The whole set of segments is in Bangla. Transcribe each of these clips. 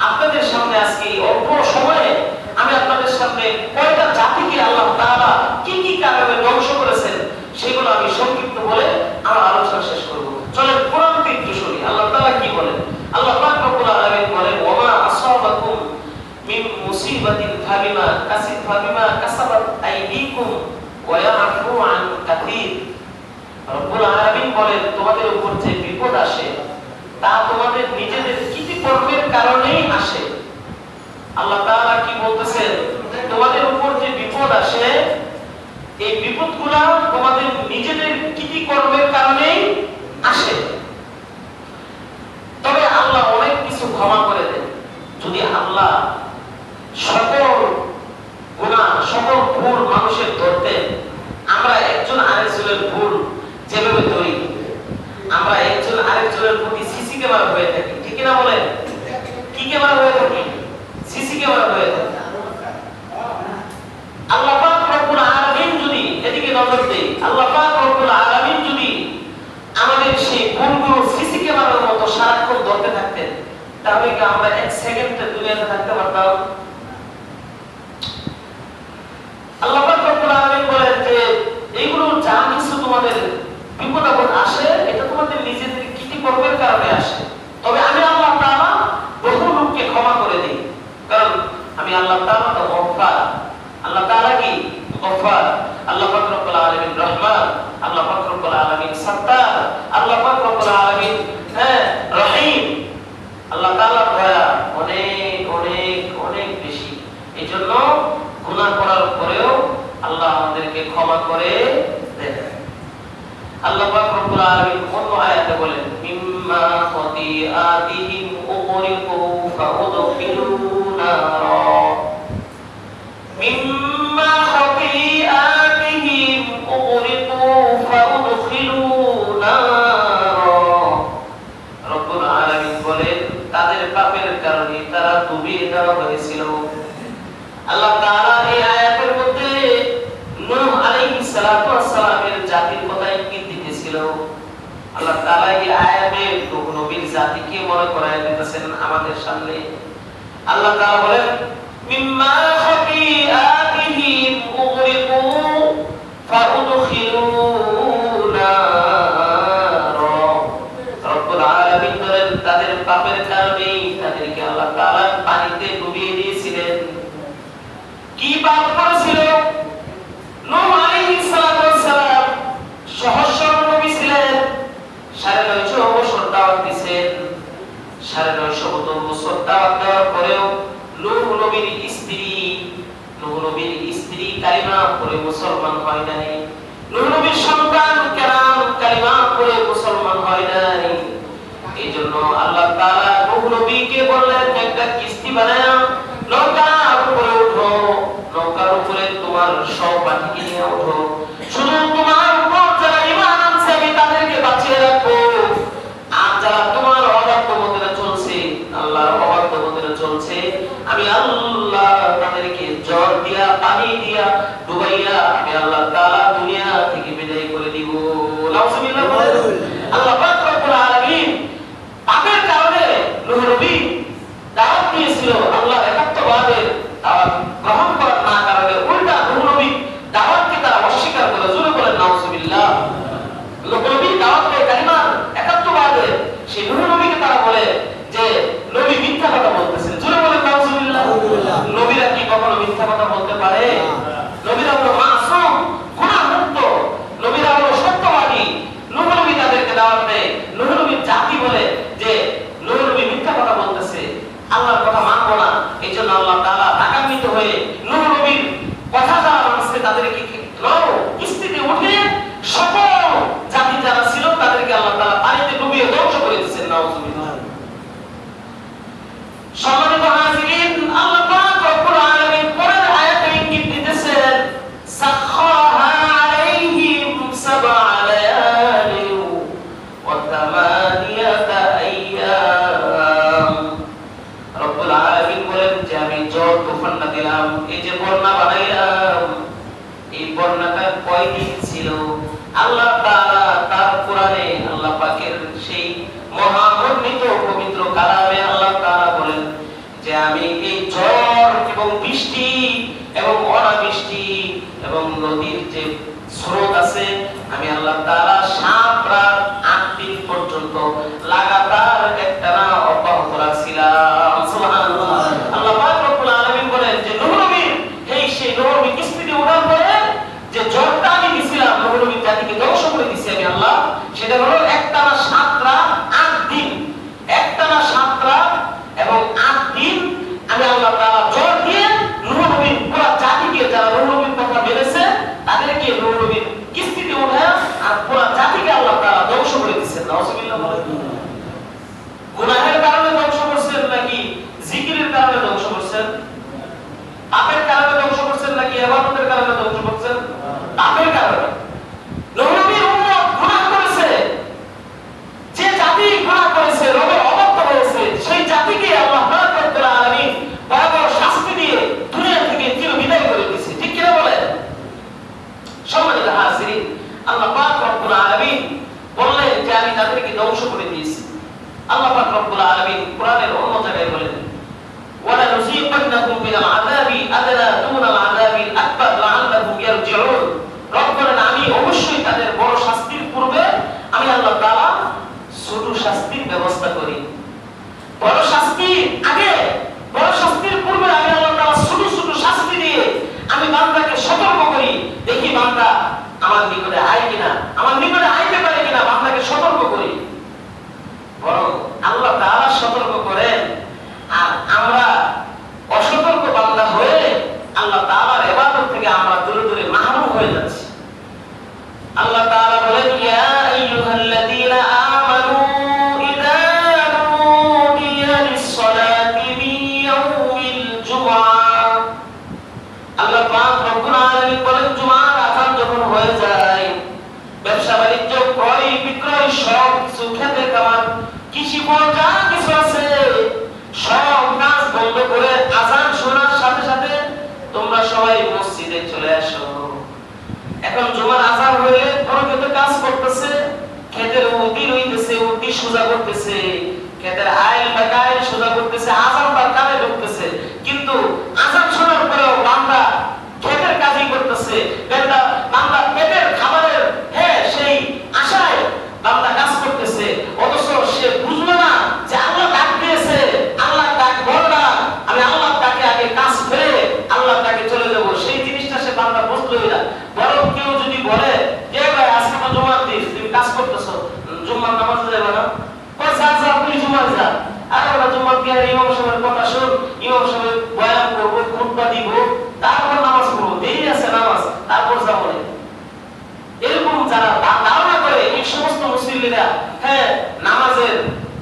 আপনাদের সামনে আজকে অল্প সময়ে আমি আপনাদের সামনে কয়টা জাতিকে আল্লাহ তাআলা কি কি কারণে ধ্বংস করেছেন সেগুলো আমি সংক্ষিপ্ত বলে আমার আলোচনা শেষ করব। চলেন কোরআন থেকে একটু শুনি আল্লাহ তাআলা কি বলেন। আল্লাহ পাক রব্বুল আলামিন বলেন, ওয়া মা আসাবাকুম মিন মুসিবাতিন ফাবিমা কাসাবাত আইদিকুম ওয়া ইয়াফু আন কাসীর। রব্বুল আলামিন বলেন, তোমাদের উপর যে বিপদ আসে তা তোমাদের নিজেদের কৃতকর্মের কারণেই আসে। আল্লাহ তাআলা কি বলতেছেন, তোমাদের উপর যে বিপদ আসে এই বিপদগুলো তোমাদের নিজেদের কৃতকর্মের কারণেই আসে। তবে আল্লাহ অনেক কিছু ক্ষমা করে দেন। যদি আল্লাহ সকল গুনাহ সকল ভুল মানুষের ধরতেন, আমরা একজন আরেকজনের ভুল যেভাবে ধরি, আমরা একজন আরেকজনের প্রতি সিসি ক্যামেরা হয়ে থাকি, ঠিক না বলেন? কি ক্যামেরা হয়ে থাকি? সিসি ক্যামেরা হয়ে থাকি। আল্লাহ পাক রব্বুল আলামিন যদি এদিকে নজর দেয়, আল্লাহ পাক রব্বুল আলামিন যদি আমাদের সেই ভুলগুলো সিসি ক্যামেরার মতো সারাক্ষণ ধরতে থাকতেন, তাহলে কি আমরা এক সেকেন্ডে দুনিয়াতে থাকতে পারতাম? আল্লাহ পাক রব্বুল আলামিন বলেন যে এইগুলো যা কিছু তোমাদের বিপদ আপদ আসে এটা তোমাদের নিজেদের কৃতকর্মের কারণে আসে। তবে আমি আল্লাহ তাআলা বহু লোককে ক্ষমা করে দিই, কারণ আমি আল্লাহ তাআলা তো গফফার। আল্লাহ তাআলা কি গফফার? আল্লাহ পাক রব্বুল আলামিন রহমান, আল্লাহ পাক রব্বুল আলামিন সত্তার, আল্লাহ পাক রব্বুল আলামিন রহিম। আল্লাহ তাআলা দয়া অনেক অনেক অনেক বেশি। এজন্য গুনাহ করার পরেও আল্লাহ আমাদেরকে ক্ষমা করে দেন। আল্লাহ পাক রব্বুল আলামিন অন্য আয়াতে বলেন, মিম্মা খাতিআতিহিম উগরিকু ফাউদখিলু নারা। মিম্মা খাতিআতিহিম উগরিকু ফাউদখিলু নারা। রব্বুল আলামিন বলেন, তাদের পাপের কারণে তারা ডুবিয়ে দেওয়া হয়েছিল। আল্লাহ তাআলা এই আয়াতের মধ্যে নূহ আলাইহিস সালাতু ওয়াস সালামের জাতির কথা ইঙ্গিত দিতেছিল। আল্লাহ তাআলা এই আয়াতে নূহ নবীর জাতিকে মনে করায় দিতেছেন আমাদের সামনে। আল্লাহ তাআলা বলেন, মিম্মা খাতিআতিহিম উগরিকু ফাউদখিলু নারা। রব্বুল আলামিন বলেন, তাদের পাপের কারণে তাদেরকে আল্লাহ তাআলা পানিতে ডুবিয়ে দিয়েছিলেন। কি পাপ করেছিল? নূহ আলাইহিস সালাতু ওয়াস সালাম সহজ সরল নবী ছিলেন। 950 বছর দাওয়াত দিয়েছেন। 950 বছর দাওয়াত দেওয়ার পরেও নূহ নবীর স্ত্রী কালিমা পড়ে মুসলমান হয় নাই। নূহ নবীর সন্তান কেরাম কালিমা পড়ে মুসলমান হয় নাই। এইজন্য আল্লাহ তাআলা নূহ নবীকে বললেন, একটা কিস্তি বানাও, নৌকার উপরে ওঠো, নৌকার উপরে তোমার সহপাঠীকে নিয়ে ওঠো, শুধু তোমার উপর যারা ঈমান আনছে আমি তাদেরকে বাঁচিয়ে রাখবো, আর যারা তোমার অবাধ্য মতে চলছে, আল্লাহর অবাধ্য মতে চলছে, আমি আল্লাহ তাদেরকে জ্বর দিয়া পানি দিয়া ডুবাইয়া আমি আল্লাহ তাআলা দুনিয়া থেকে বিদায় করে দিব। নাউজুবিল্লাহ বলেন। আল্লাহ পাক রব্বুল আলামিন পাপের কারণে নূহ নবী দাওয়াত দিয়েছিল, আল্লাহ একাত্মবাদের দাওয়াত গ্রহণ করার না কারণে উল্টা নূহ নবী দাওয়াতকে তারা অস্বীকার করে। জোরে বলেন নাউজুবিল্লাহ। নূহ নবী দাওয়াত দেয় কালিমার একাত্মবাদের, সেই নূহ নবীকে তারা বলে যে নবী মিথ্যা কথা বলতেছেন। জোরে বলেন নাউজুবিল্লাহ। নবীরা কি কখনো মিথ্যা কথা বলতে পারে? নবীরা হলো মাসুম, গুনাহমুক্ত, নবীরা হলো সত্যবাদী। নূহ নবী তাদেরকে দাওয়াত দেয়, নূহ নবীর জাতি বলে যে নূহ নবী মিথ্যা কথা বলতেছে, আল্লাহর কথা মানবো না। এইজন্য আল্লাহ তাআলা রাগান্বিত হয়ে নূহ নবীর কথা যারা মানছে তাদেরকে কিস্তিতে উঠে সকল জাতি যারা ছিল তাদেরকে আল্লাহ তাআলা পানিতে ডুবিয়ে ধ্বংস করে দিয়েছেন। নাউজুবিল্লাহ। সম্মানিত হাজিরিন, আল্লাহ পাক রব্বুল আলামিন পরের আয়াতে ইঙ্গিত দিতেছেন, সাখাহা আলাইহিম সাবআ লায়ালি ওয়া তামানিয়াতা আইয়াম। রব্বুল আলামিন বলেন যে আমি ঝড় তুফানটা দিলাম, এই যে বন্যা বানাইলাম, এই বন্যাটা কয়দিন ছিল? আল্লাহ তাআলা তার কোরআনে আল্লাহ পাকের সেই মহামণ্ডিত পবিত্র কালামে আল্লাহ তাআলা বলেন যে আমি এই ঝড় এবং বৃষ্টি এবং অনাবৃষ্টি এবং নদীর যে স্রোত আছে আমি আল্লাহ তাআলা 7 রাত 8 দিন পর্যন্ত লাগাতার একটানা অব্যাহত রাখছিলাম। সুবহানাল্লাহ। আল্লাহ পাক রব্বুল আলামিন বলেন যে নূহ নবী সেই নূহ নবী কিস্তিতে ওঠার পরে যে ঝড়টা আমি দিছিলাম নূহ নবীর জাতিকে ধ্বংস করে দিছি আমি আল্লাহ, সেটা হলো একটানা 7 রাত 8 দিন, একটানা 7 রাত এবং 8 দিন আমি আল্লাহ তাআলা ঝড় দিয়ে নূহ নবীর পুরো জাতিকে, যারা নূহ নবীর কথা মেনেছে তাদেরকে নূহ নবীর কিস্তিতে উঠায় আর পুরো জাতিকে আল্লাহ তাআলা ধ্বংস করে দিয়েছেন। নাউজুবিল্লাহ। গুনাহের কারণে ধ্বংস করছেন নাকি জিকিরের কারণে ধ্বংস করছেন? পাপের কারণে ধ্বংস করছেন নাকি ইবাদতের কারণে ধ্বংস করছেন? পাপের কারণে। নূহ নবীর উম্মত গুনাহ করেছে, যে জাতি গুনাহ করেছে, রবের অবাধ্য হয়েছে, সেই জাতিকে আল্লাহ পাক রব্বুল আলামিন ভয়াবহ শাস্তি দিয়ে দুনিয়া থেকে চিরবিদায় করে দিয়েছে। ঠিক কিনা বলেন? সম্মানিত হাজিরিন, আল্লাহ পাক রব্বুল আলামিন বললেন যে আমি তাদেরকে ধ্বংস করে দিয়েছি। আল্লাহ পাক রব্বুল আলামিন কোরআনের অন্য জায়গায় বলেন ওয়ালা নুযীকান্নাহুম মিনাল আযাবি আদনা দুনাল আযাবিল আকবার লাআল্লাহুম ইয়ারজিউন। রব বলেন আমি অবশ্যই তাদের বড় শাস্তির পূর্বে আমি আল্লাহ তাআলা ছোট শাস্তির ব্যবস্থা করি। বড় শাস্তি আগে, বড় শাস্তির পূর্বে আমি আল্লাহ তাআলা ছোট ছোট শাস্তি দিয়ে আমি বান্দাকে সতর্ক করি, দেখি বান্দা আমার নিকটে আয় কিনা, আমার নিকটে আইতে পারে কিনা, বান্দাকে সতর্ক করি। বরং আল্লাহ তাআলা সতর্ক করেন আর আমরা অসতর্ক বান্দা হয়ে আল্লাহ তাআলার ইবাদত থেকে আমরা দূরে দূরে মাহরুম হয়ে যাচ্ছি। আল্লাহ তাআলা বলেন ইয়া আইয়ুহাল্লাযীনা আমানু ইযা নুদিয়া লিস-সালাতি মিন ইয়াউমিল জুমআহ। আল্লাহ পাক রব্বুল আলামিন বলেন জুমার আযান যখন হয়ে যায়, ব্যবসা বাণিজ্য ক্রয় বিক্রয় সব কিছু, খেতে কামান কৃষি যা কিছু আছে সব কাজ বন্ধ করে আযান শোনার সাথে সাথে তোমরা সবাই মসজিদে চলে আসো। এখন জুমার আযান হইলে অনেকে তো কাজ করতেছে, ক্ষেতের উদি রইতেছে, উদি সোজা করতেছে, ক্ষেতের আইল বা কাইল সোজা করতেছে, আযান তার কানে ঢুকতেছে, কিন্তু আযান শোনার পরেও বান্দা ক্ষেতের কাজই করতেছে, বান্দা পেটের খাবারের সেই আশায় বান্দা কাজ করতেছে, অথচ সে বুঝলো না যে আল্লাহ ডাক দিয়েছে, আল্লাহ ডাক বললা আমি আল্লাহ ডাকে আগে কাজ করে আল্লাহ ডাকে চলে যাব, সেই জিনিসটা সে বান্দা বুঝলোই না। বরং কেউ যদি বলে যে ভাই আজকে তো জুমার দিন, তুমি কাজ করতেছো, জুমার নামাজে যাবে না, কই যা যা তুই জুমার যা, আরে ওরা জুমার দিয়ে ইমাম সাহেবের কথা শুন, ইমাম সাহেব বয়ান করবো, খুতবা দিব, তারপর নামাজ পড়বো, দেরি আছে নামাজ, তারপর যাবো। এরকম যারা ধারণা করে এই সমস্ত মুসল্লিরা নামাজের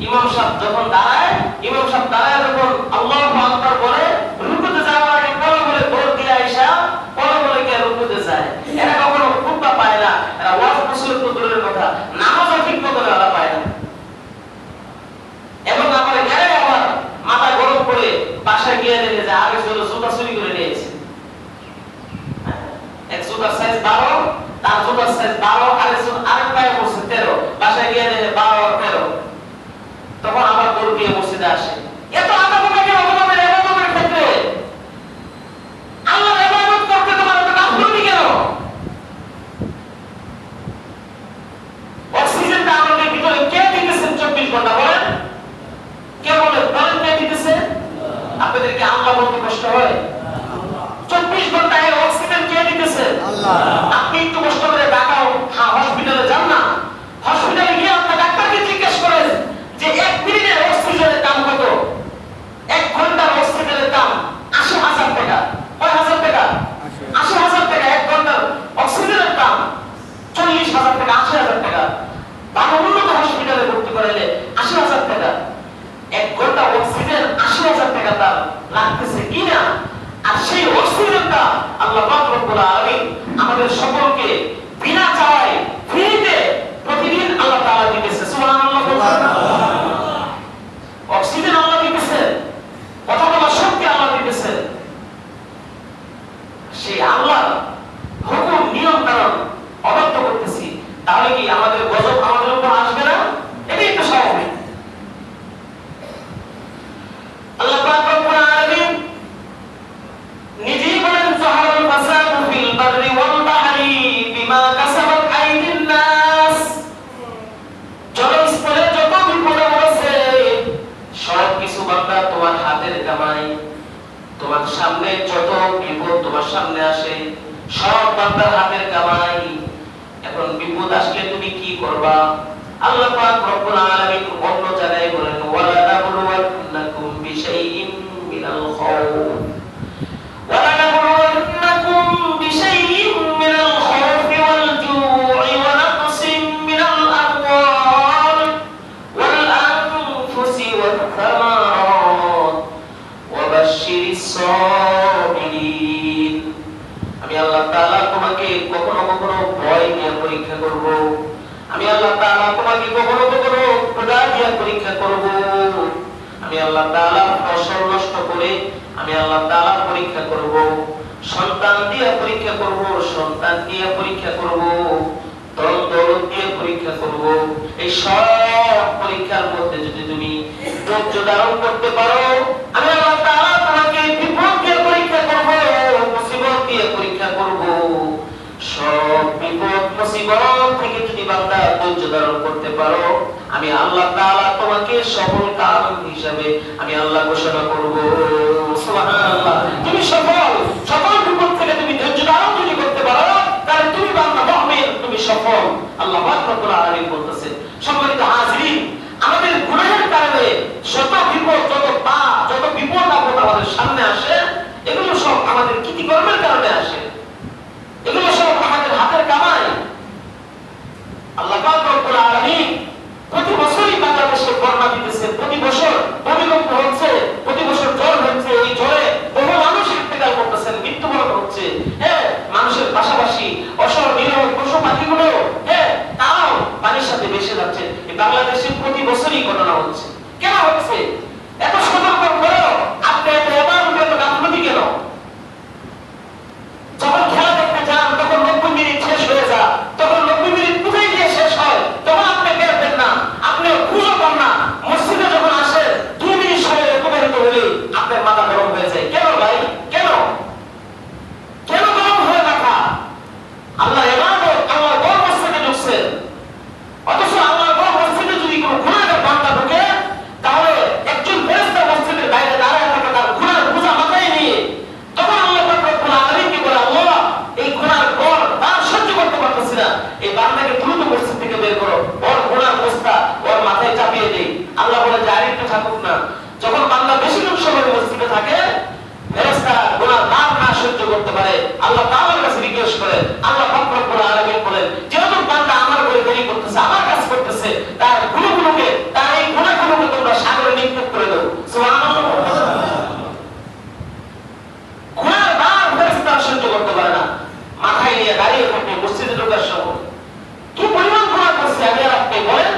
ইমাম সাহেব যখন দাঁড়ায়, ইমাম সাহেব দাঁড়ায় যখন আল্লাহু আকবার বলে রুকুতে যাওয়ার আগে বলে বলে দৌড় দিয়ে আইসা বলে বলে কে রুকুতে যায়। এরা কখনো খুতবা পায় না, এরা ওয়াজ নসিহত তো দূরের কথা, নামাজও ঠিক মতো ওরা পায় না। এবং আমার গেলে আবার মাথা গরম করে বাসায় গিয়ে দেখে যে আগে ছিল জুতা চুরি করে নিয়েছে, এক জুতার সাইজ 12, তার জুতার সাইজ 12, আরেক পায়ে বসে 13, বাসায় গিয়ে দেখে 12 আর 13, তখন আবার গরু দিয়ে মসজিদে আসে। এত আদাবকে কেন তোমাদের ইবাদতের ক্ষেত্রে? আল্লাহর ইবাদত করতে তোমার এত গাফলতি কেন? অক্সিজেনটা আমাদের ভিতরে কে দিতেছেন 24 ঘন্টা বলেন? কে বলেন কে দিতেছে? আপনাদেরকে আল্লাহ বলতে কষ্ট হয়? 24 ঘন্টায় অক্সিজেন কে দিতেছে? আল্লাহ। আপনি একটু কষ্ট করে ঢাকা হসপিটালে যান না, হসপিটালে গিয়ে আপনি ডাক্তারকে জিজ্ঞেস করেন যে 1 মিনিটের অক্সিজেনের দাম কত? 1 ঘন্টার অক্সিজেনের দাম 80,000 টাকা। কয় হাজার টাকা? 80,000 টাকা। 1 ঘন্টার অক্সিজেনের দাম 40,000 টাকা, 80,000 টাকা। ভালো উন্নত হসপিটালে ভর্তি করাইলে 80,000 টাকা। 1 ঘন্টা অক্সিজেন 80,000 টাকা দাম লাগতেছে কিনা? আর সেই অক্সিজেনটা আল্লাহ পাক রব্বুল আলামিন আমাদের সকলকে বিনা চাওয়ায় ফ্রিতে প্রতিদিন আল্লাহ তাআলা দিতেছে। সুবহানাল্লাহ। অক্সিজেন আল্লাহ দিতেছে, কথা বলার শক্তি আল্লাহ দিতেছে। সেই আল্লাহর হুকুম নিয়ম কানুন অবাধ্য করতেছি, তাহলে কি আমাদের গজব আমাদের উপর আসবে না? এটাই তো স্বাভাবিক। আল্লাহ পাক রব্বুল হাতের কামাই। তোমার সামনে যত বিপদ তোমার সামনে আসে সব বান্দার হাতের কামাই। এখন বিপদ আসলে তুমি কি করবা? আল্লাহ পাক রব্বুল আলামিন অন্য জায়গায় বলেন, ওয়ালা নাবলুওয়ান্নাকুম বিশাইইন মিনাল খাউফ ওয়ালা নাবলুওয়ান্নাকুম বিশাইইন মিনাল খাউফি ওয়াল জু'i ওয়া নাকসিম মিনাল আমওয়াল ওয়াল আনফুসি ওয়াত থামারাত ওয়া বাশশিরিস সাবিরিন। আমি আল্লাহ তাআলা তোমাকে কখনো কখনো ভয় নিয়ে পরীক্ষা করব। আমি আল্লাহ তাআলা তোমাকে কখনো কখনো ক্ষুধা দিয়ে পরীক্ষা করব। আমি আল্লাহ তাআলা ফসল নষ্ট করে আমি আল্লাহ তাআলা পরীক্ষা করব। সন্তান দিয়ে পরীক্ষা করব, সন্তান দিয়ে পরীক্ষা করব, ধন দৌলত দিয়ে পরীক্ষা করব। এই সব পরীক্ষার মধ্যে যদি তুমি ধৈর্য ধারণ করতে পারো, আমি আল্লাহ তাআলা তোমাকে বিপদ দিয়ে পরীক্ষা করব, মুসিবত দিয়ে পরীক্ষা করব। সব বিপদ মুসিবত থেকে যদি বান্দা ধৈর্য ধারণ করতে পারো, আমি আল্লাহ তাআলা তোমাকে সফল কাম হিসাবে আমি আল্লাহ ঘোষণা করব। সুবহানাল্লাহ। তুমি সকল বিপদ থেকে তুমি ধৈর্য ধারণ যদি করতে পারো, তাহলে তুমি বান্দা মুমিন, তুমি সফল। আল্লাহ পাক রব্বুল আলামিন বলতেছেন। সম্মানিত হাজিরিন, আমাদের গুনাহের কারণে যত বিপদ, যত পাপ, যত বিপদ আপদ আমাদের সামনে আসে, এগুলো সব আমাদের কৃতকর্মের কারণে আসে। এগুলো সব আমাদের হাতের কামাই। আল্লাহ পাক রব্বুল আলামিন প্রতি বছরই বাংলাদেশে বন্যা দিতেছে, প্রতি বছর ভূমিকম্প হচ্ছে, প্রতি বছর ঝড় হচ্ছে। এই ঝড়ে বহু মানুষ ইন্তেকাল করতেছেন, মৃত্যুবরণ হচ্ছে। হ্যাঁ, মানুষের পাশাপাশি অসহায় নিরীহ পশু পাখিগুলো তারাও পানির সাথে ভেসে যাচ্ছে। এই বাংলাদেশে প্রতি বছরই ঘটনা হচ্ছে। কেন হচ্ছে? এত সতর্ক করেও আপনি এত এত গাফলতি কেন? যখন খেলা দেখতে যান তখন 90 মিনিট শেষ হয়ে যায়, তখন 90 মিনিট কোথায় গিয়ে শেষ হয় তখন আপনি বেরবেন না, আপনি খুঁজে পান না। মসজিদে যখন আসে 2 মিনিট সময় উপকারিত হলে আপনার মাথা গরম হয়ে যায়। কেন ভাই? কেন গরম হয়ে থাকা? আল্লাহ ইবাদত, আল্লাহ ঘর মসজিদে ঢুকছেন, অথচ আল্লাহ ঘর মসজিদে যদি কোনো গুনাহগার বান্দা ঢোকে, তাহলে একজন ফেরেশতা মসজিদের বাইরে দাঁড়ায় থাকে তার গুনাহের বোঝা মাথায় নিয়ে। তখন আল্লাহ পাক রব্বুল আলামিনকে বলে, আল্লাহ এই গুনার বর তার সহ্য করতে পারতেছি না, এই বান্দাকে দ্রুত মসজিদ থেকে বের করো, ওর গুনার বোঝা ওর মাথায় চাপিয়ে দেই। আল্লাহ বলে যে আরেকটু থাকুক না। যখন বান্দা বেশিক্ষণ সময় মসজিদে থাকে, ফেরেশতা গুনার দাগ না সহ্য করতে পারে, আল্লাহ তাআলার কাছে রিকোয়েস্ট করে। আল্লাহ পাক রব্বুল আলামিন বলেন, যেহেতু বান্দা আমার বলে দেরি করতেছে, আমার কাজ করতেছে, তার গুনাহগুলোকে, তার এই গুনাহগুলোকে তোমরা সাগরে নিক্ষেপ করে দাও। সুবহানাল্লাহ। গুনার দাগ ফেরেশতা সহ্য করতে পারে না, মাথায় নিয়ে দাঁড়িয়ে থাকে মসজিদে ঢোকার সময়। কি পরিমাণ গুনাহ করছে আমি আর আপনি বলেন?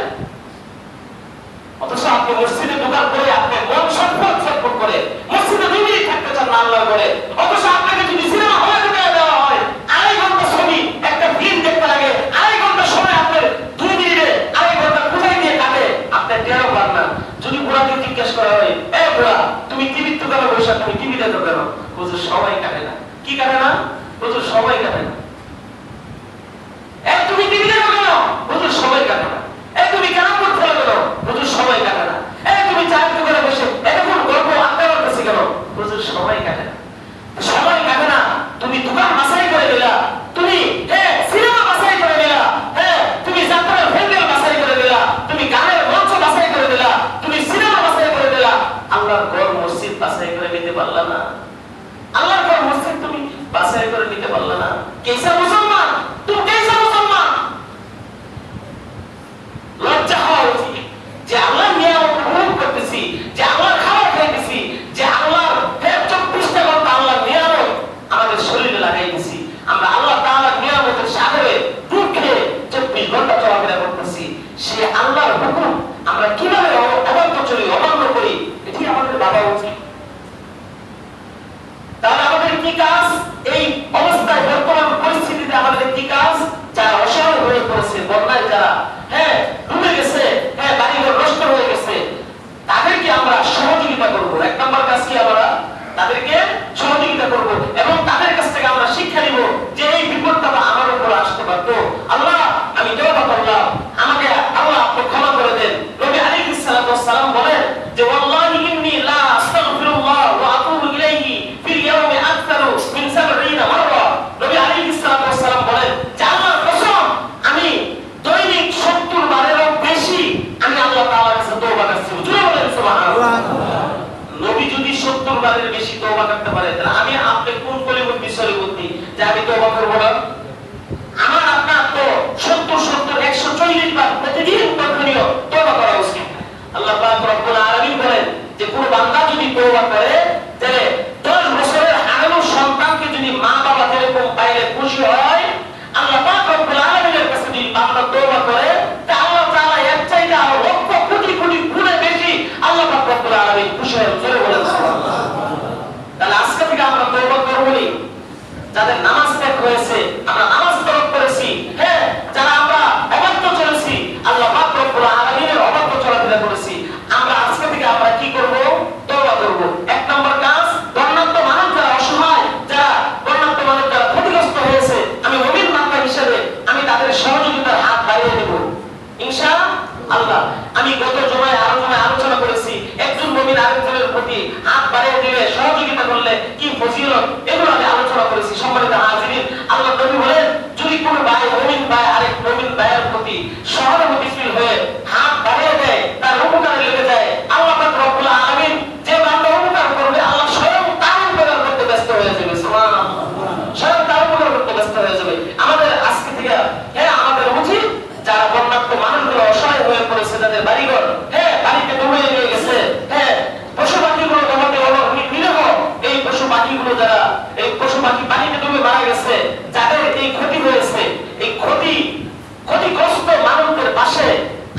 অথচ আপনি মসজিদে ঢোকার পরে আপনার মন ছটফট করে মসজিদে 2 মিনিট থাকতে চান না আল্লাহর ঘরে। অথচ আপনাকে যদি সিনেমা হলে ঢুকিয়ে দেওয়া হয়, 2.5 ঘন্টা ছবি একটা ফিল্ম দেখতে লাগে, 2.5 ঘন্টা সময় আপনার 2 মিনিটে 2.5 ঘন্টা কোথায় দিয়ে কাটে আপনি টেরও পান না। যদি বুড়াকে জিজ্ঞেস করা হয়, এ বুড়া তুমি টিভির দোকানে বসে তুমি টিভি দেখো কেন? হুজুর সময় কাটে না। কি কাটে না? হুজুর সময় কাটে না। এ তুমি টিভি দেখো কেন? হুজুর সময় কাটে না। এ তুমি কেন পড়তে কেন? হুজুর সময় কাটে না। এ তুমি চায়ের দোকানে বসে এতক্ষণ গল্প আড্ডা মারতেছি কেন? হুজুর সময় কাটে না। সময় কাটে না। তুমি দোকান বাছাই করে দিলা, তুমি সিনেমা বাছাই করে দিলা, তুমি যাত্রার প্যান্ডেল বাছাই করে দিলা, তুমি গানের মঞ্চ বাছাই করে দিলা, তুমি সিনেমা বাছাই করে দিলা, আল্লাহর ঘর মসজিদ বাছাই করে নিতে পারলা না। আল্লাহর ঘর মসজিদ তুমি বাছাই করে নিতে পারলা না। কেসা মুসলমান? তুমি কেসা মুসলমান? লজ্জা হওয়া উচিত যে আল্লাহ নিয়ামত উপভোগ করতেছি, যে আল্লাহর খাবার খাইতেছি, যে আল্লাহর 24টা ঘন্টা আল্লাহর নিয়ামত আমাদের শরীরে লাগাইতেছি। আমরা আল্লাহ তাআলার নিয়ামতের সাগরে ডুব খেয়ে 24 ঘন্টা চলাফেরা করতেছি। সে আল্লাহর হুকুম আমরা কিভাবে অবাধ্য চলি, অমান্য করি, এটি আমাদের ভাবা উচিত। তাহলে আমাদের কি কাজ? এই অবস্থায় বর্তমান পরিস্থিতি যদি 70 বারের বেশি তওবা করতে পারে, তাহলে আমি আপনি কোন কলিমত বিষয়ে বলতি যে আমি তওবা করব না? আমার আপনার তো 70 140 বার প্রতিদিন কঠোরীয় তওবা করা উচিত। আল্লাহ পাক রব্বুল আলামিন বলেন যে কোন বান্দা যদি তওবা করে, তাহলে 10 বছরের হারানো সন্তানকে যদি মা বাবা এরকম পাইলে খুশি হয়, আল্লাহ পাক রব্বুল আলামিনের কাছে যদি বান্দা তওবা করে, তা আল্লাহ তাআলা এর চাইতে আরো লক্ষ কোটি কোটি গুণে বেশি আল্লাহ পাক রব্বুল আলামিন খুশি হয়ে জোরে বলেন সুবহানাল্লাহ। তাহলে আজকে থেকে আমরা তওবা করবই। যাদের নামাজ ত্যাগ হয়েছে, আমরা নামাজ তরক করেছি, হ্যাঁ, যারা আমরা অবাধ্য চলেছি, আল্লাহ পাক রব্বুল আলামিনের অবাধ্য চলাফেরা করেছি, আমরা আজকে থেকে আমরা কি করব? তওবা করব। এক নম্বর কাজ, বন্যার্ত মানুষ যারা অসহায়, যারা বন্যার্ত মানুষ যারা ক্ষতিগ্রস্ত হয়েছে, আমি মুমিন বান্দা হিসেবে আমি তাদের সহযোগিতার হাত বাড়িয়ে দেব ইনশাআল্লাহ। আমি গত জুমায় আলোচনা করেছি, একজন মুমিন আরেকজনের প্রতি হাত বাড়িয়ে দিলে, সহযোগিতা করলে কি ফজিলত, এগুলো আমি আলোচনা করেছি। সম্মানিত হাজিরিন, আল্লাহ নবী বলেন, যদি কোনো ভাই মুমিন ভাই আরেক মুমিন ভাইয়ের প্রতি সহানুভূতিশীল হয়ে হাত বাড়িয়ে দেয়, তার উপকারে লেগে যায়, আল্লাহ পাক রব্বুল আলামিন যে বান্দা উপকার করবে, আল্লাহ স্বয়ং তার উপকার করতে ব্যস্ত হয়ে যাবে। সুবহানাল্লাহ, স্বয়ং তার উপকার করতে ব্যস্ত হয়ে যাবে। আমাদের আজকে থেকে, হ্যাঁ, আমাদের উচিত যারা বন্যার্ত মানুষগুলো অসহায় হয়ে পড়েছে, যাদের বাড়িঘর, হ্যাঁ, বাড়িতে ডুবে নিয়ে গেছে, হ্যাঁ, পশু পাখিগুলো তোমাদের নিরহ, এই পশু পাখিগুলো যারা এই পশু পাখি পানিতে ডুবে মারা গেছে, যাদের এই ক্ষতি হয়েছে, এই ক্ষতিগ্রস্ত মানুষদের পাশে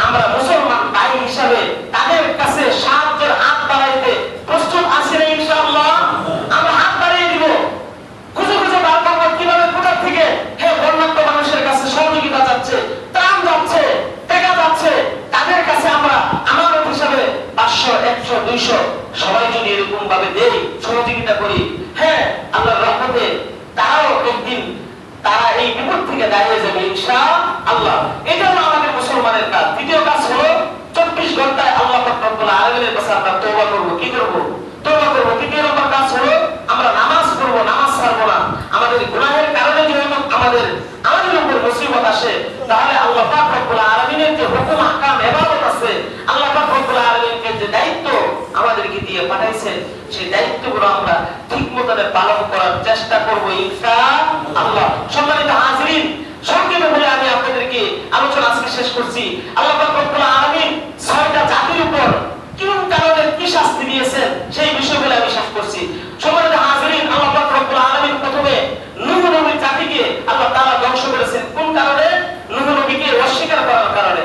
আমরা মুসলমান ভাই হিসাবে তাদের কাছে সাহায্যের হাত বাড়াইতে প্রস্তুত আছি না ইনশাআল্লাহ? আমরা হাত বাড়িয়ে দিব, খুঁজে খুঁজে বার করবো কিভাবে কোথা থেকে, হ্যাঁ, বন্যার্ত মানুষের কাছে সহযোগিতা যাচ্ছে, ত্রাণ যাচ্ছে, টাকা যাচ্ছে, তাদের কাছে আমরা আমানত হিসাবে 500 100 200 সবাই যদি এরকম ভাবে দেই, সহযোগিতা করি, হ্যাঁ, আল্লাহর রহমতে তারাও একদিন তারা এই বিপদ থেকে দাঁড়িয়ে যাবে ইনশাআল্লাহ। এটা হলো আমাদের মুসলমানের কাজ। দ্বিতীয় কাজ হলো 24 ঘন্টায় আল্লাহ পাক রব্বুল আলামিনের কাছে আমরা তওবা করব। কি করব? তওবা করব। তৃতীয় নম্বর কাজ হলো আমরা নামাজ পড়ব, নামাজ ছাড়বো না। আমাদের গুনাহের কারণে যদি আমাদের উপর মুসিবত আসে, তাহলে আল্লাহ পাক রব্বুল আলামিনের যে হুকুম আহকাম ইবাদত আছে, আল্লাহ পাক রব্বুল আলামিনকে যে দায়িত্ব আমাদেরকে দিয়ে পাঠাইছেন, সেই দায়িত্বগুলো আমরা ঠিকমতো পালন করার চেষ্টা করব ইনশাআল্লাহ। সম্মানিত হাজিরিন, সংক্ষেপে বলে আমি আপনাদেরকে আলোচনা আজকে শেষ করছি। আল্লাহ পাক রব্বুল আলামিন 6টা জাতির উপর কোন কারণে কি শাস্তি দিয়েছেন, সেই বিষয়গুলো আমি শেষ করছি। সম্মানিত হাজিরিন, আল্লাহ পাক রব্বুল আলামিন প্রথমে নূহ নবীর জাতিকে আল্লাহ তাআলা ধ্বংস করেছেন। কোন কারণে? নূহ নবীকে অস্বীকার করার কারণে।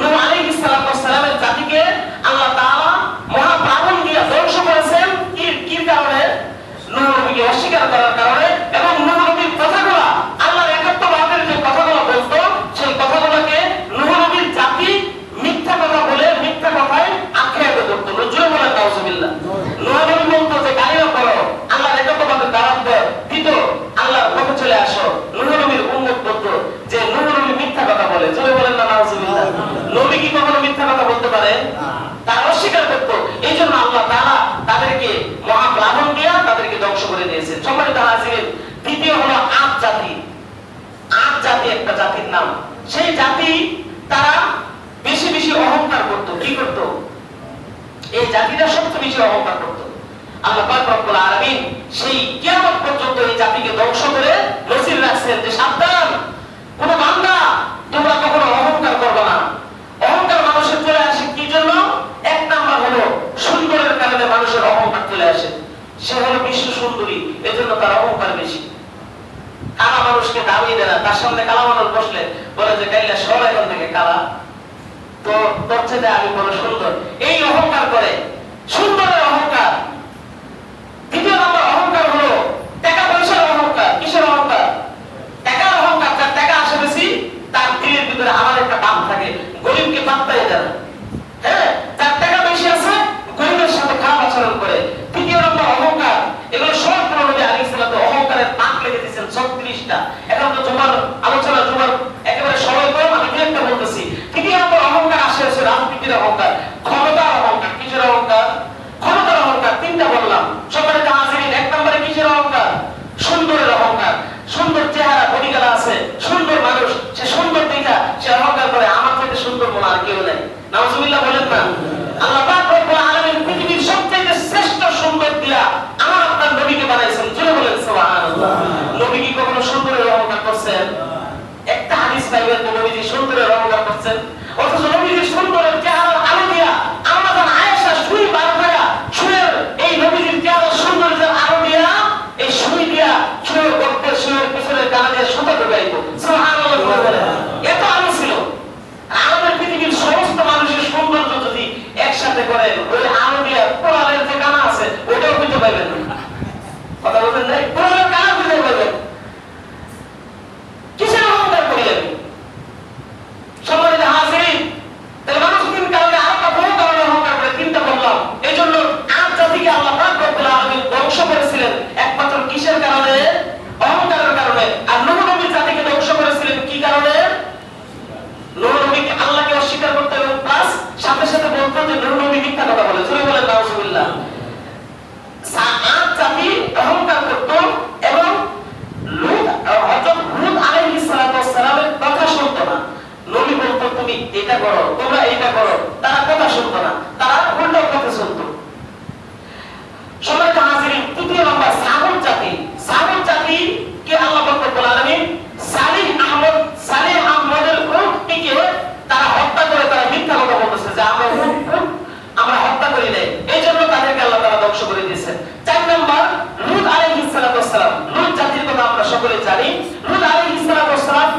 নূহ আলাইহিস সালামের জাতিকে আল্লাহ তাআলা মহাপ্লাবন দিয়ে ধ্বংস করেছেন। কি কারণে? নূহ নবীকে অস্বীকার করার কারণে। এবং নূহ নবীর কথাগুলো, আল্লাহর একাত্মবাদের যে কথাগুলো বলতো, সেই কথাগুলোকে নূহ নবীর জাতি মিথ্যা কথা বলে, মিথ্যা কথায় আখ্যায়িত করত। নজরুল বলেন নাউজুবিল্লাহ। নূহ নবী বলতো যে কালিমা পড়ো, আল্লাহর একাত্মবাদের দাওয়াত দিত, আল্লাহর পথে চলে আসো। নূহ নবীর উম্মত বলতো যে নূহ নবী মিথ্যা কথা বলে। জোরে বলেন না নাউজুবিল্লাহ। নবী কি কখনো মিথ্যা কথা বলতে পারে? তারা অস্বীকার করত। এই জন্য আল্লাহ তাআলা তাদেরকে মহাপ্লাবন দিয়ে তাদেরকে ধ্বংস করে দিয়েছেন। সম্মানিত হাজিরিন, দ্বিতীয় হলো আদ জাতি। আদ জাতি একটা জাতির নাম। সেই জাতি তারা বেশি বেশি অহংকার করত। কি করত? এই জাতিটা সবচেয়ে বেশি অহংকার করত। আল্লাহ পাক রব্বুল আলামিন সেই কিয়ামত পর্যন্ত এই জাতিকে ধ্বংস করে নজির রাখছেন যে সাবধান, কোন বান্দা তোমরা কখনো অহংকার করবে না। অহংকার মানুষের চলে আসে কি জন্য? এক নাম্বার হলো সুন্দরের কারণে মানুষের অহংকার চলে আসে। সে হলো বিশ্ব সুন্দরী, এজন্য তার অহংকার বেশি। কালা মানুষকে দাবি দেয় না। তার সামনে কালা মানুষ বসলে বলে যে কাইলা সর এখান থেকে, কালা তো তোর চেয়ে আমি বড় সুন্দর। এই অহংকার করে, সুন্দরের অহংকার। দ্বিতীয় নম্বর অহংকার হলো টাকা পয়সার অহংকার। কিসের অহংকার? টাকার অহংকার। যার টাকা আসে বেশি, তার দিলের ভিতরে আমার একটা দাম থাকে, গরিবকে পাত্তাই দেয় না। হ্যাঁ, যার টাকা বেশি আছে, গরিবের সাথে খারাপ আচরণ করে। তৃতীয় নম্বর অহংকার। এগুলো সব নবী আলাইহিস সালাতু অহংকারের নাম লিখে দিয়েছেন 36টা। এখন তো জুমার আলোচনা, জুমার একেবারে সময় কম, আমি একটা বলতেছি। তৃতীয় নম্বর অহংকার আসে রাজনীতির অহংকার, ক্ষমতার অহংকার। কিসের অহংকার? ক্ষমতার অহংকার। 3 পাইবেন নবীজি সুন্দরের রহমত করছেন, অথচ নবীজি সুন্দরের চেহারার আলো দিয়া আমরা যখন আয়েশা সুই বার করে সুয়ের এই নবীজির চেহারা সৌন্দর্যের আলো দিয়া এই সুই দিয়া সুয়ের গর্তের সুয়ের পিছনের কানা দিয়ে সুতা ঢুকাইতো। সুবহানাল্লাহ। এত আলো ছিল। আমাদের পৃথিবীর সমস্ত মানুষের সৌন্দর্য যদি একসাথে করেন ওই আলো দিয়া কোরআনের যে কানা আছে ওটাও খুঁজে পাইবেন না। কথা বলবেন না, কোরআনের কানা খুঁজে পাইবেন। কিসের অহংকার করি আমি? সম্মানিত হাজিরিন, তাহলে মানুষ তিন কারণে আরেকটা বড় কারণে অহংকার করে, তিনটা বললাম। এই জন্য আজ জাতিকে আল্লাহ পাক রব্বুল আলামিন ধ্বংস করেছিলেন একমাত্র কিসের কারণে? অহংকারের কারণে। আর নূহ নবীর জাতিকে ধ্বংস করেছিলেন কি কারণে? নূহ নবীকে আল্লাহকে অস্বীকার করতে এবং প্লাস সাথে সাথে বলতো যে নূহ নবী মিথ্যা কথা বলে। জোরে বলেন নাউজুবিল্লাহ। আজ জাতি অহংকার করত এবং হযরত হুদ আলাইহিস সালাতু ওয়াস সালামের কথা শুনতো না। নবী বলতো তুমি এটা করো, তোমরা এটা করো, তারা কথা শুনতো না, তারা উল্টো কথা শুনতো। সম্মানিত হাজিরিন, তৃতীয় নম্বর সামুদ জাতি। সামুদ জাতি কে আল্লাহ পাক রব্বুল আলামিন সালিহ আহমদের উটটিকে তারা হত্যা করে তারা মিথ্যা কথা বলতেছে যে আমরা হত্যা করি নাই, এই জন্য তাদেরকে আল্লাহ তাআলা ধ্বংস করে দিয়েছেন। 4 নম্বর লূত আলাইহিস সালাতু ওয়াস সালাম। লূত জাতির কথা আমরা সকলে জানি। লূত আলাইহিস সালাতু ওয়াস সালাম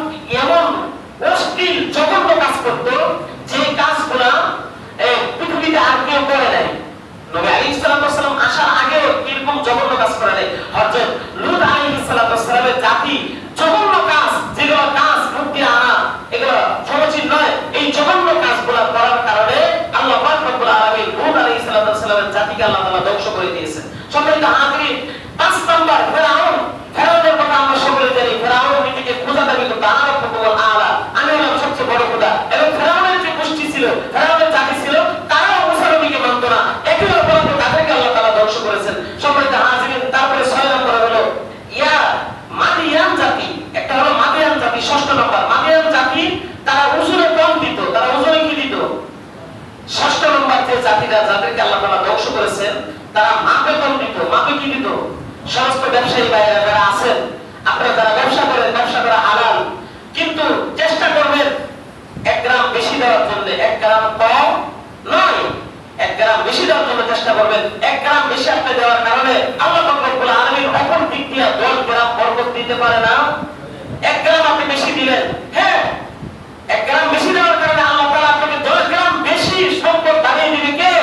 এমন অশ্লীল জঘন্য কাজ করত যে কাজগুলো পৃথিবীতে আর কেউ করে নাই। নবী আলাইহিস সালাতু ওয়াস সালাম আসার আগেও এরকম জঘন্য কাজ করে নাই। হযরত লূত আলাইহিস সালাতু ওয়াস সালামের জাতি জঘন্য কাজ, যেগুলো কাজ মুক্তি আনা এগুলো সমীচীন নয়, এই জঘন্য কাজগুলো করার কারণে আল্লাহ পাক রব্বুল আলামিন লূত আলাইহিস সালাতু ওয়াস সালামের জাতিকে আল্লাহ তাআলা ধ্বংস করে দিয়েছেন। সম্মানিত হাজিরিন, 5 নম্বর ফেরাউন। ফেরাউনের কথা আমরা সকলে জানি। ফেরাউন নিজেকে খোদা দাবি করত, আনা রাব্বুকুল আলা, আমি হলাম সবচেয়ে বড় খোদা। এবং ফেরাউনের যে গোষ্ঠী ছিল, ফেরাউনের জাতি ছিল, তারাও মুসা নবীকে মানত না। একই অপরাধে তাদেরকে আল্লাহ তাআলা ধ্বংস করেছেন। সম্মানিত হাজিরিন, তারপরে 6 নম্বর হলো মাদিয়ান জাতি। একটা হলো মাদিয়ান জাতি। 6 নম্বর মাদিয়ান জাতি, তারা উজুরে কম দিত। তারা উজুরে কি দিত? 6 নম্বর যে জাতিরা যাদেরকে আল্লাহ তাআলা ধ্বংস করেছেন তারা মাপে কম দিত। মাপে কি দিত? সমস্ত ব্যবসায়ী ভাইরা যারা আছেন, আপনারা যারা ব্যবসা করেন, ব্যবসা করা হালাল, কিন্তু চেষ্টা করবেন 1 গ্রাম বেশি দেওয়ার জন্য। 1 গ্রাম কম নয়, 1 গ্রাম বেশি দেওয়ার জন্য চেষ্টা করবেন। 1 গ্রাম বেশি আপনি দেওয়ার কারণে আল্লাহ পাক রব্বুল আলামিন অপর দিক দিয়ে 10 গ্রাম বরকত দিতে পারে না? 1 গ্রাম আপনি বেশি দিলেন, হ্যাঁ, 1 গ্রাম বেশি দেওয়ার কারণে আল্লাহ তাআলা আপনাকে 10 গ্রাম বেশি সম্পদ বাড়িয়ে দিবে। কে?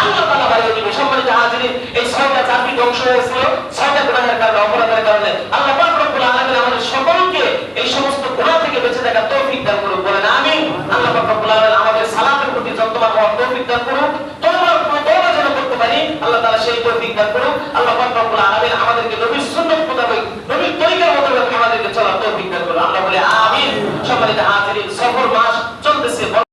আল্লাহ তাআলা বাড়িয়ে দিবে। সম্মানিত হাজিরিন, এই 6টা জাতি ধ্বংস হয়েছিল 6টা গুনাহের কারণে, অপরাধের কারণে। আল্লাহ পাক রব্বুল আলামিন আমাদের সকলকে এই সমস্ত গুনাহ থেকে বেঁচে থাকার তৌফিক দান করুন। বলেন আমিন। আল্লাহ পাক রব্বুল আলামিন